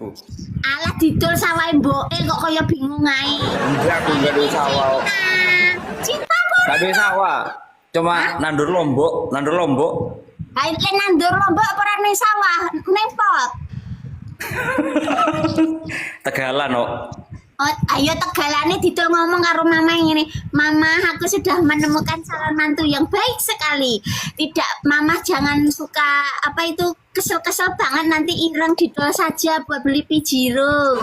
aku. Alah didol sawahe mboke kok kaya bingung ae. Enggak, aku enggak ada sawah. Cinta kok. Enggak ada sawah. Cuma nandur lombok. Ae lek nandur lombok apa ora ning sawah, ning pot. Tegalan kok. Oh, ayo tegalane didol ngomong karo mama ngene. Mama, aku sudah menemukan calon mantu yang baik sekali. Tidak, mama jangan suka apa itu kesel-kesel banget nanti ireng didol saja buat beli pijiro.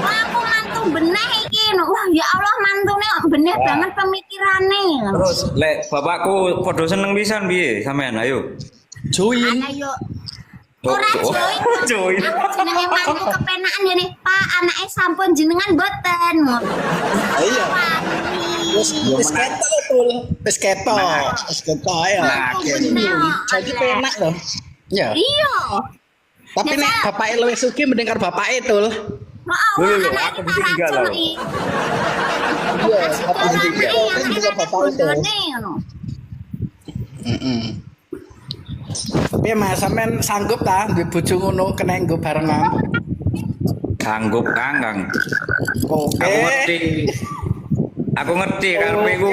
Wah, aku mantu bener iki. Wah, ya Allah mantune kok bener banget pemikirane. Terus lek bapakku podo seneng pisan piye sampean ayo. Join. Ayo. Ora join. Jenenge mantu kepenaan ngene, Pak, anake sampun jenengan boten. Iya. Wis ketok betul. Wis ketok. Wis ketok ya. Jadi penak loh. Ya. Iya. Tapi nek bapake luwih sugih mending karo bapake tul. Lho, aku mesti tinggal loh. Iya, apa juga bapake tul. Tapi Mas sampean sanggup ta duwe bojo ngono kena nggo barengan? Sanggup Kang. Oke. Aku ngerti karepe iku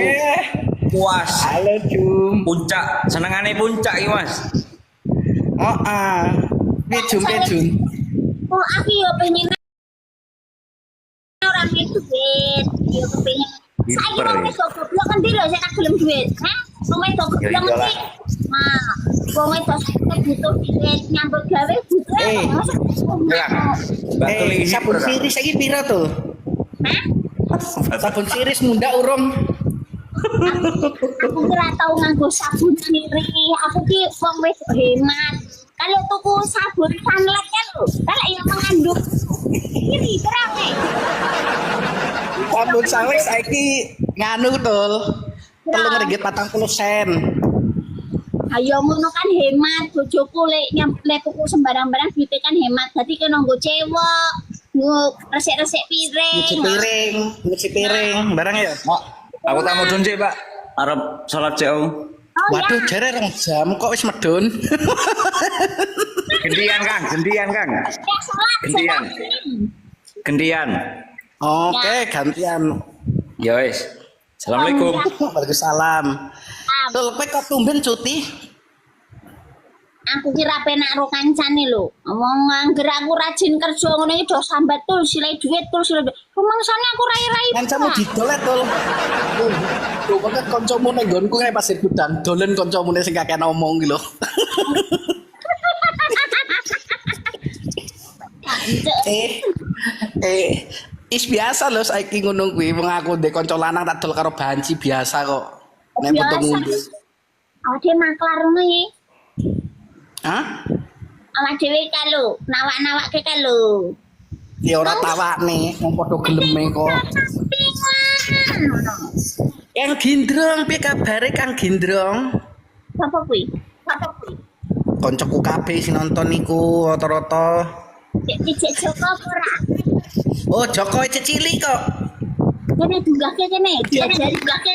puas. Halo Jum. Puncak, senengane puncak iki Mas. Heeh. Piye Jum? Oh, aku yo pengen orang itu duit. Yo kepengin. Saiki wong wedok goblok endi lho sik tak gelem duit. Hah? Wong wedok goblok endi? Nah, wong wedok butuh duit nyambut gawe butuh. Ya. Batu Sabun siris iki pira tuh? Hah? Sabun siris munda urung. Aku kira tau nganggo sabun sirih. Aku ki wong wedok hemat. Kalau tuku sabun sunlight kan lho, kan yang mengandung ini terang Sabun sunlight saiki nganu tul. 3.40 sen. Ayo ngono kan hemat, bojoku lek tuku sembarang-barang duite kan hemat. Dadi kena nggo cewek, nggo resik-resik Nyuci piring, barang ya. Aku tak mudun sih, Pak. Arep salat cek aku. Oh, Waduh, ya. jare 2 jam kok wis medun. Gantian, Kang. Ya salat Gantian. Gantian. Oke, gantian. Ya wis. Assalamualaikum. Waalaikumsalam. Tul, kowe kok tumben cuti? Aku kira penak ro kancane lho. Wong angger aku rajin kerja ngono iki do sambat tul silai duit tul silai. Rumangsane aku rai-rai. Kancamu didolet tul. Tuh, kok kancamu ning nggonku kae pasir gudang, dolen kancamu sing kakek ngomong ki lho. Is biasa lho saiki ngono kuwi. Wong aku ndek kanca lanang tak dol karo banci biasa kok. Nek ketemu. Ade maklar ngono iki. Hah? Awak dhewe kalau nawak-nawake kalau. Ya ora tawakne, wong padha geleme kok. Kang Gindrong, piye kabare Kang Gindrong? Apa kuwi? Koncoku kabeh sing nonton niku rata-rata. Cek Joko ora. Oh, Joko cilik kok. Kene dunggahke kene, diajari dunggahke.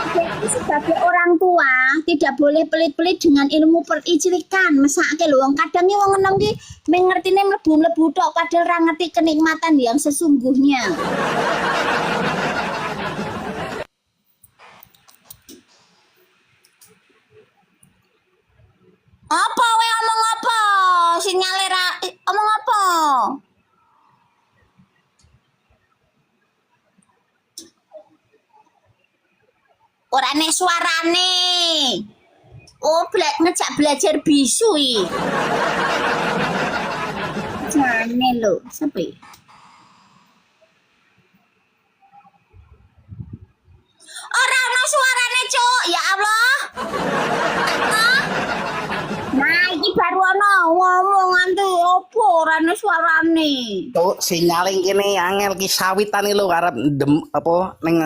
Jadi sebagai orang tua tidak boleh pelit-pelit dengan ilmu pericilikan. Mesake lho wong kadang ki wong enom ki mengertine mlebu-mlebu tok padahal ora ngerti kenikmatan yang sesungguhnya. Apa we omong apa? Sinyale ra omong apa? Ora nek suarane. Oh, ngejak belajar bisu iki. Jane lho, sepi. Ora ono suarane, Cuk. Ya Allah. Nah, iki baru ono ngomongan tuh opo ora ono suarane. Tuh sinyal kene angel ki sawitane lho arep apa ning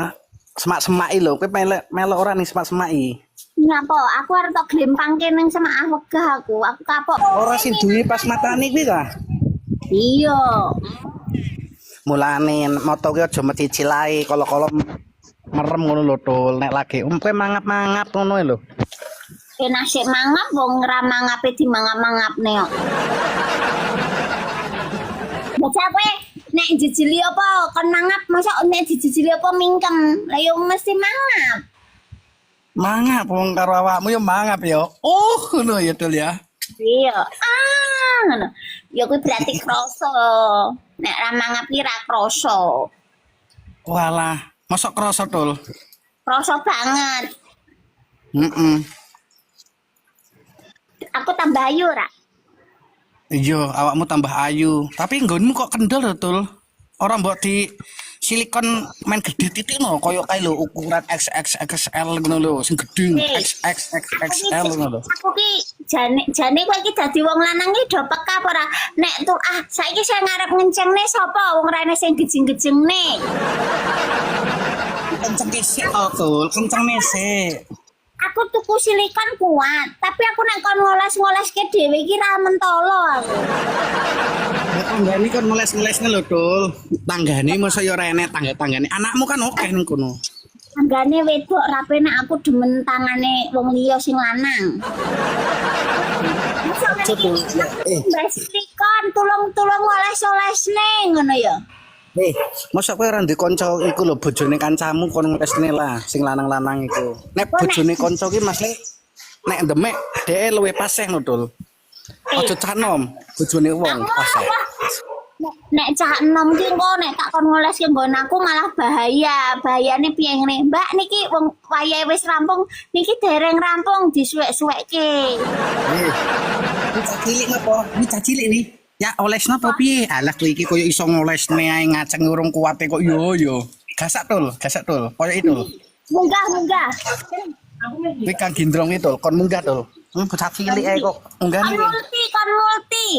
semak-semaki lho. Kowe melok ora ning semak-semaki. Ngapa? Aku arep tok glempangke ning semak wegah aku. Aku kapok. Ora sing duwe pas matane kuwi ta? Iya. Mulane moto ki aja mecicil ae kala-kala merem ngono lho Tul. Nek lagi kowe mangap-mangap ngono lho. Nasik mangap wong ra mangape dimangap-mangapne kok. Baca kowe nek jejeli apa kon mangap masa nek dijejeli apa mingkem. Lah yo mesti mangap. Mangap wong karo awakmu ya mangap ya. Oh, ngono ya Dul ya. Iya. Ngono. Ya kuwi berarti kroso. Nek ra mangap ki ra kroso. Walah, mosok krasa Dul. Kroso banget. Aku tambah ayu ra? Iya, awakmu tambah ayu. Tapi nggonmu kok kendel lho, Dul. Ora mbok di silikon main gede titik no, koyo kae lho ukuran XXXL ngono lho, sing gedhe XXXXL ngono lho. Aku ki jane kowe iki dadi wong lanang iki do peka apa ora? Nek tuh saiki saya ngarep ngencengne sapa wong rene sing gejing-gejengne. Kenceng sik oh, Dul, kenceng sik. Aku tuku silikon kuat, tapi aku nek kon ngoles-ngoleske dhewe iki ra mentolo aku. Tanggane kan ngeles-ngelesne lho, Dul. Tanggane masa ya ora enek tangga-tanggane. Anakmu kan oke ning kono. Tanggane wedok ra penak aku demen tangane wong liya sing lanang. Mbak silikon tulung-tulung ngoles-olesne ngono ya. Masa kowe ora ndek kanca iku lho bojone kancamu kon ngelesne lah sing lanang-lanang iku. Nek bojone kanca ki Mas Le nek ndemek dhek luwe paseh lho, Dul. Aja cah enom, bojone wong paseh. Nek cah enom ki engko nek tak kon ngoleske nggon aku malah bahaya. Bahayane piye ngene? Mbak niki wong wayahe wis rampung, niki dereng rampung disuwek-suwekke. Iki cah cilik napa? Iki cah cilik nih. Ya olesna apa piye? Alah kowe iki koyo iso ngolesne ae ngaceng urung kuwate kok yo. Gasak Dul. Koyo itu. Munggah. Kuwi Kang Gendrong itu, kon munggah Dul. Bocah cilik ae kok munggah nih. Kon multi.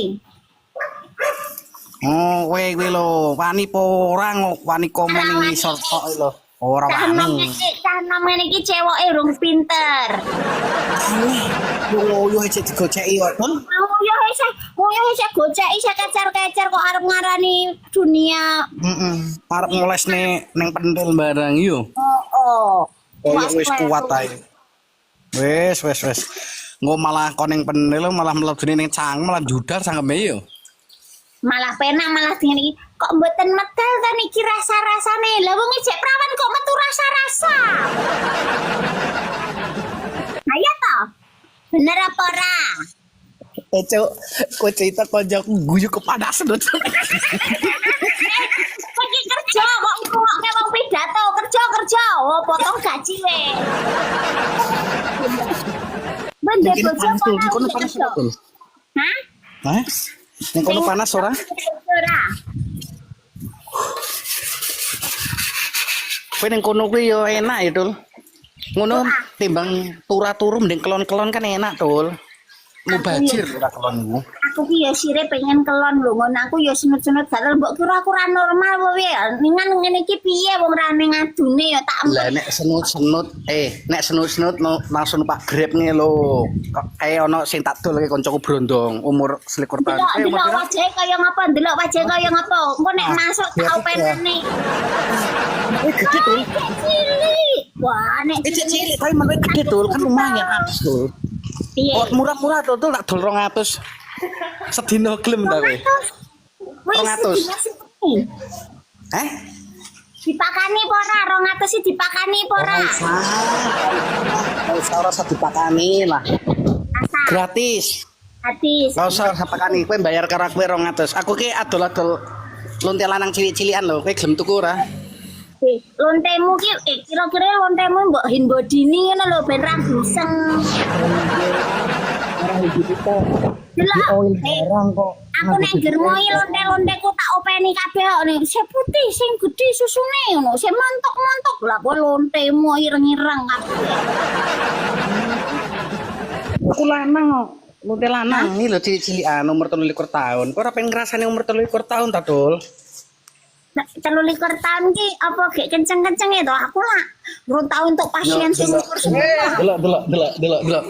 Oh, kowe lho, wani po ora wani komen ning ngisor tok lho. Ora wani. Cah enom ngene iki cewoke urung pinter. Yo cek digoceki kok, Dul. Yo isih goceki isih kecer-kecer kok arep ngarani dunia. Arep ngolesne ning pentil barang yo. Oh. Wis kuat ae. Wis. Engko malah kon ning pentil malah mlebune ning cang malah judar sangeme yo. Malah penak malah dengan iki kok mboten medal ta niki rasa-rasane. Lah wong ijek prawan kok metu rasa-rasa. Ayo to. Bener apa ora? Cuk, kok cerita konjoku guyu kepanasan lho. Kok iki kerja kok ngrungokke wong pidato, kerja. Oh, potong gaji we. Bener bojo kono panas betul. Hah? Hah? Ning kono panas ora? Ora. Kowe ning kono kuwi yo enak ya, Dul. Ngono timbang turu mending kelon-kelon kan enak, Dul. Mubajir ora kelon iku. Aku ki ya sire pengen kelon lho, ngono aku ya senut-senut gatel mbok kira aku ra normal wae ya. Ningan ngene iki piye wong rane ngadune ya tak Lah nek senut-senut langsung Pak Grab nge lho. Kayak ono sing tak dol kancaku brondong umur 21 tahun. Delok wajahe kaya ngapa? Delok wajahe kaya ngapa? Engko nek masuk tak openane. Gede Dul. Cilik. Wah, nek Cilik tapi meneh gede Dul, kan lumayan atus Dul. piye? Oh, murah-murah Dul, tak dol 200. Sedino gelem ta kowe? 200. Heh? Dipakani apa ora? 200 sih dipakani apa ora? Ora usah dipakani lah. Gratis. Gratis. Ora usah dipakani, kowe bayar karo aku 200. Aku ki adol-adol lonte lanang cilik-cilikan lho, kowe gelem tuku ora? Lontemu ki kira-kira lontemu mbok hin bodini ngono lho ben ra guseng. Ora iki kita. Delok. Barang kok. Aku nek germoy lonte-lonteku tak openi kabeh kok nek sing putih sing gedhe susune ngono, sing montok-montok lah kok lontemu ireng-ireng kabeh. Aku lanang kok. Lonte lanang iki lho cilik-cilikan umur 23 tahun. Kok ora pengen ngrasani umur 23 tahun ta, Dul? 23 tahun ki apa gek kenceng-kenceng ya toh aku lah. Urung tau untuk pasien sing umur Delok.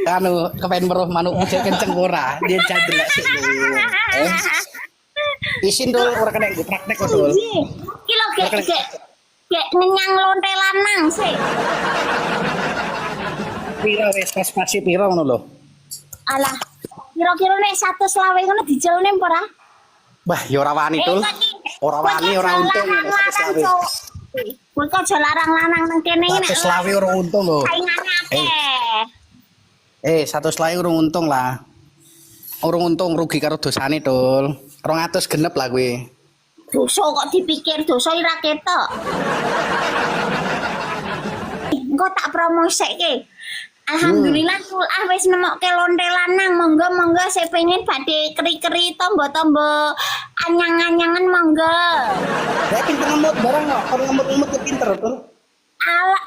Kanu kepen weruh manuk muda kenceng ora? Dia jan delok sik lho. Isin Dul ora kena nggo praktek kok, Dul. Ki lho gek ngenyang lonte lanang sih. pira wis spasi pira ngono lho. Alah, kira-kira nek 120 ngono dicelne apa ora? Wah, ya ora wani tul. Ora wani ora untung. Kowe kok aja larang lanang nang kene iki nek 120 ora untung lho. saingane akeh. 120 ora untung lah. Ora untung rugi karo dosane tul. 200 genep lah kowe. Dosa kok dipikir dosa ora ketok. Engko tak promoseke. Alhamdulillah kulah wis nemokke lonte lanang, monggo saya pengen badhe keri-keri tombo-tombo anyang-anyangan monggo. Kayak pinter ngemut barang kok, kalau ngemut-ngemut ke pinter tuh. Ala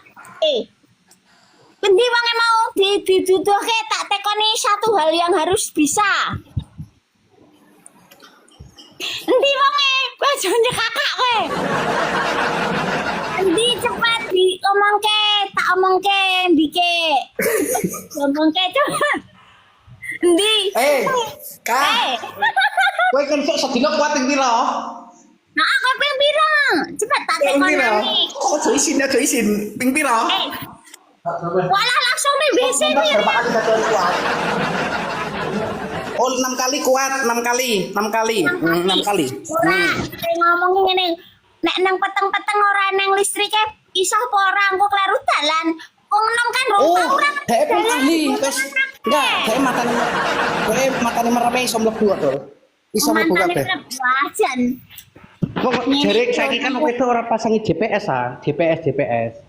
Endi wong mau diduduhke tak tekoni satu hal yang harus bisa. Endi wonge bajone kakak kowe. Endi cepat diomongke, tak omongke ndike. Ngomongke cepet. Endi? Kak. Kowe kan sok sedina kuat ping pira? Nah, aku ping pira? Cepet tak tekonane. Ojo isin ping pira? Walah langsung nih WC nih. Berapa kali satu kuat? Oh, 6 kali kuat, 6 kali. 6 kali. Ora, ngomong ngene. Nek nang peteng-peteng ora nang listrike iso apa ora engko kleru dalan. Wong enom kan ora. Dhek ping kali, wis. Enggak, dhek matane merepe iso mlebu to. Iso mlebu kabeh. Wajan. Kok jare saiki kan wedok ora pasangi GPS GPS.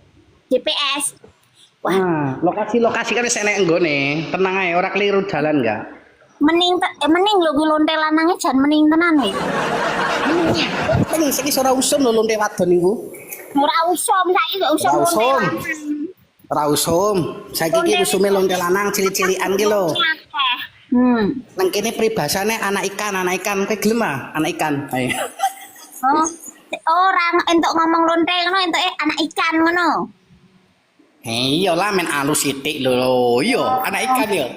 Nah, lokasi kan wis enek nggone. Tenang ae, ora keliru dalan enggak. Mending lho kuwi lonte lanange jan mending tenan we. Ini saiki ora usum lho lonte wadon niku. Ora usum saiki kok usum lonte lanang. Ora usum. Saiki iki usume lonte lanang cilik-cilikan ki lho. Nang kene pribasane anak ikan. Kowe gelem ah, anak ikan. Ayo. Ora entuk ngomong lonte ngono entuke anak ikan ngono. Iya lah men alus sithik lho. Iya, anak ikan ya.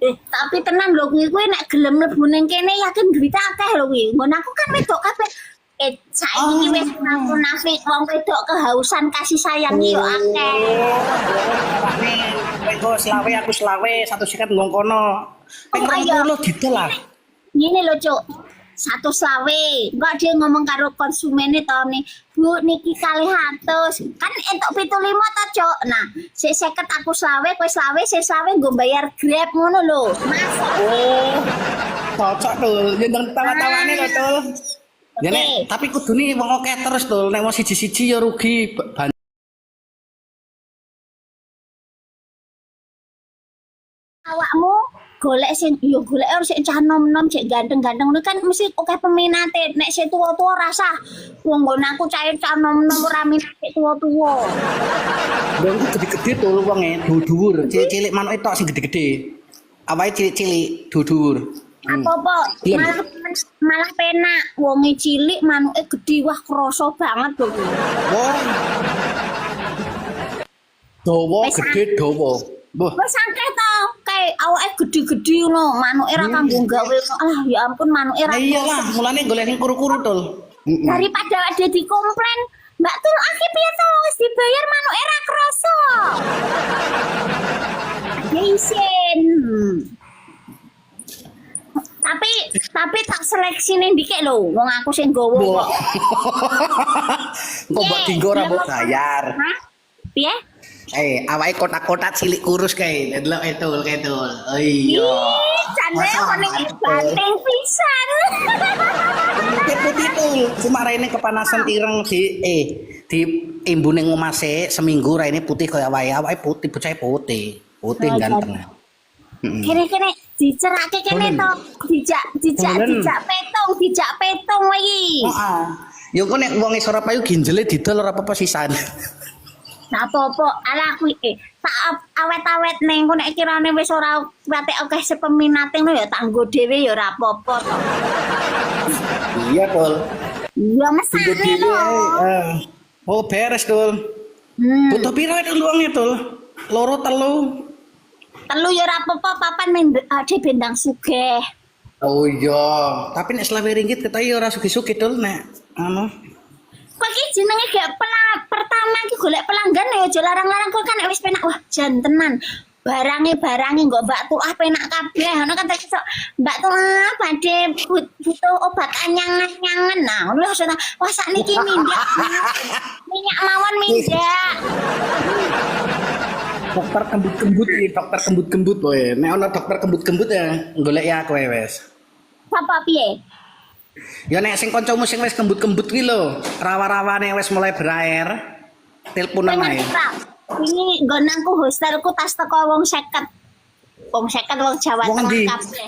Tapi tenan lho kuwi nek gelem mlebu ning kene yakin duit akeh lho kuwi. Nggon aku kan wedok kabeh. Saiki wis munafik wong wedok kehausan kasih sayang yo akeh. Kowe selawe aku selawe, satu sikat nggon kono. Ping 20 didol lah. Ngene lho, Cuk. 120. Enggak dia ngomong karo konsumennya to nih. Bu niki 200. Kan entuk 75 to, Cuk. Nah, sik 50 aku selawe, kowe selawe, sik selawe nggo bayar Grab ngono lho. Masuk. Oh. Cocok tuh, nyendeng tawa-tawane lho, Tul. Ya nek, tapi kudune wong akeh terus Tul, nek wong siji-siji ya rugi. Awakmu golek sing yo golek harus sing cah nom-nom cek ganteng-ganteng ngono kan mesti akeh peminate. Nek sing tuwa-tuwa rasa wong nggon aku cah nom-nom ora minat sing tuwa-tuwa. Lha iku gede-gede Tul wonge, dhuwur. Cilik-cilik manuk tok sing gede-gede. Awake cilik-cilik, dhuwur. Apa-apa malah penak wonge cilik manuke gede wah krasa banget lho. Wah. Dawa gede dawa. Wah. Wis akeh to, kae awake gede-gede ngono, manuke ra kanggo gawe. Ah ya ampun manuke ra. Iyalah, mulane golek sing kuru-kuru Tul. Daripada ada dikomplain, Mbak Tul akeh piye to wis dibayar manuke ra krasa. Isin. Tapi tak seleksi ning dikek lho, wong aku sing gowo kok. Kok mbok dinggo ora mbok bayar. Hah? Piye? Awake kotak-kotak cilik kurus kae. Delok ketul. Oh iya. Jane kok ning banteng pisan. Putih Tul, cuma raine kepanasan ireng di imbune ngomase seminggu raine putih kaya awake putih, bocah putih ganteng. Kene dicerake kene to, dijak petong iki. Heeh. Ya kok nek wong isora payu ginjele didol ora apa-apa sisan. Nah apa-apa ala aku tak awet-awet ning kok nek kirane wis ora patek akeh sepeminate ngono ya tak nggo dhewe ya ora apa-apa to. Iya, Tul. Ya mesane lho. Oh, beres, Tul. Butuh piro itu luangnya, Tul? Loro telu. Telu ya ora apa-apa, papan ade bendang sugih. Oh iya, tapi nek 20 ringgit ketoke ora sugih-sugih Tul nek anu. Kok iki jenenge gak pertama iki golek pelanggan ya aja larang-larang kok kan nek wis penak wah jan tenan. Barange nggo Mbak Tuah penak kabeh. Ngono kan tak iso Mbak Tuah badhe butuh obat anyang-anyangan. Nah, ngono wis wah sakniki minyak. Minyak mawon minyak. Dokter kembut-kembut iki, dokter kembut-kembut kowe. Nek ana dokter kembut-kembut ya golek ya kowe wis. Apa piye? Ya nek sing kancamu sing wis kembut-kembut kuwi lho, rawa-rawane wis mulai berair, teleponan ae. Ini nggonanku hostelku tas teko wong 50. Wong 50 wong Jawa Wong Tengah ndi? kabeh.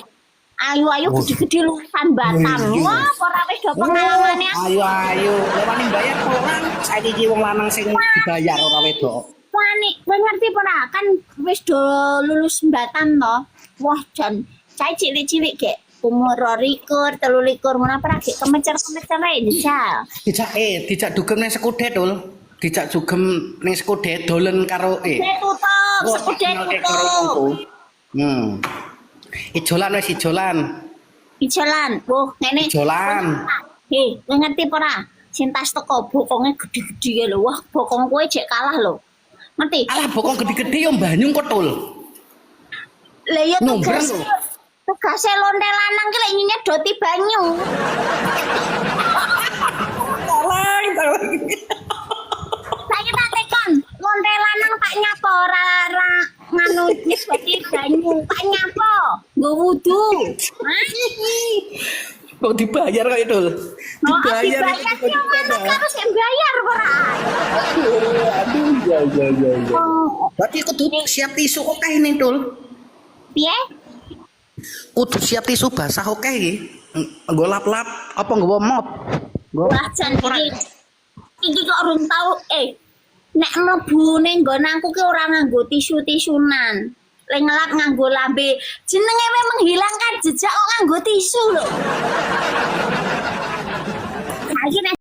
Ayu gede-gede lulusan Batam. Wah, ora wis do pengalamane. Ayo, wani bayar orang. Saiki iki wong lanang sing dibayar ora wedok. Wani, kowe ngerti apa ora? Kan wis do lulus Batam to. Wah, jan cai cilik-cilik gek umur 22, 23 ngono apa gek kemecer-kemecer ae njal. Dijak dugem ning sekudet tul. Dijak dugem ning sekudet dolen karo Tutup, sekudet tutup. Ijolan wis ijolan. Ijolan. Wah, ngene. Ijolan. Hei, kowe ngerti apa ora? Sing tas teko bokonge gede-gede lho. Wah, bokong kowe jek kalah lho. Ngerti? Alah bokong gede-gede yo mbanyung kok tul. Lah ya Nombrang tugas. lho. Tugase lonte lanang ki lek nyedoti banyu. Saya tak tekan, lonte lanang tak nyapo ora nganu nyedoti banyu, tak nyapo. Nggo wudu. Kok dibayar kok itu? Dibayar. Yang mana harus yang bayar ora? Aduh, ya. Berarti kudu siap tisu kok kae ning tul. Piye? Kudu siap tisu basah oke iki. Nggo lap-lap apa nggawa mop? Wah, jan iki kok urung tau nek mlebu ning nggonanku ki ora nganggo tisu-tisunan. Lek ngelap nganggo lambe jenenge menghilangkan jejak kok nganggo tisu lho.